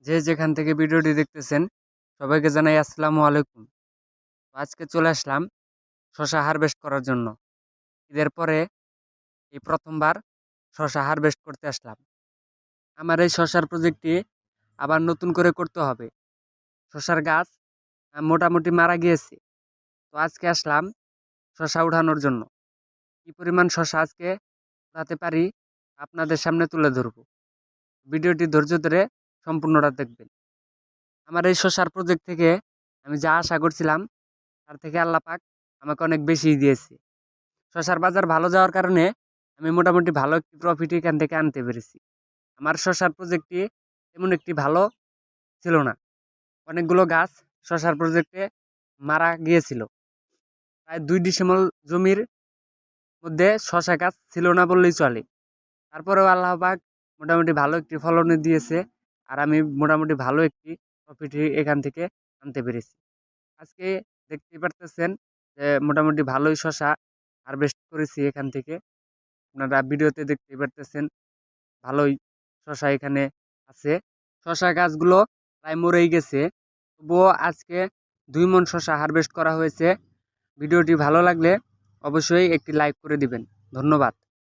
যে যেখান থেকে ভিডিওটি দেখতেছেন সবাইকে জানাই আসসালামু আলাইকুম। তো আজকে চলে আসলাম শশা হারভেস্ট করার জন্য। ঈদের পরে এই প্রথমবার শশা হারভেস্ট করতে আসলাম। আমার এই শশার প্রজেক্টটি আবার নতুন করে করতে হবে। শশার গাছ মোটামুটি মারা গিয়েছে। তো আজকে আসলাম শশা উঠানোর জন্য। কি পরিমাণ শশা আজকে উঠাতে পারি আপনাদের সামনে তুলে ধরব। ভিডিওটি ধৈর্য ধরে সম্পূর্ণটা দেখবেন। আমার এই শশার প্রজেক্ট থেকে আমি যা আশা করছিলাম তার থেকে আল্লাহ পাক আমাকে অনেক বেশি দিয়েছে। শশার বাজার ভালো যাওয়ার কারণে আমি মোটামুটি ভালো একটি প্রফিট এখান থেকে আনতে পেরেছি। আমার শশার প্রজেক্টটি তেমন একটি ভালো ছিল না। অনেকগুলো গাছ শশার প্রজেক্টে মারা গিয়েছিল। প্রায় 2 ডিসিমল জমির মধ্যে শশা গাছ ছিল না বললেই চলে। তারপরেও আল্লাহ পাক মোটামুটি ভালো একটি ফলন দিয়েছে। আর আমি মোটামুটি ভালো একটি প্রফিট এখান থেকে আনতে পেরেছি। আজকে দেখতেই পারতেছেন যে মোটামুটি ভালোই শশা হারভেস্ট করেছি এখান থেকে। আপনারা ভিডিওতে দেখতেই পারতেছেন ভালোই শশা এখানে আছে। শশা গাছগুলো প্রায় মরেই গেছে, তবুও আজকে 2 মণ শশা হারভেস্ট করা হয়েছে। ভিডিওটি ভালো লাগলে অবশ্যই একটি লাইক করে দিবেন। ধন্যবাদ।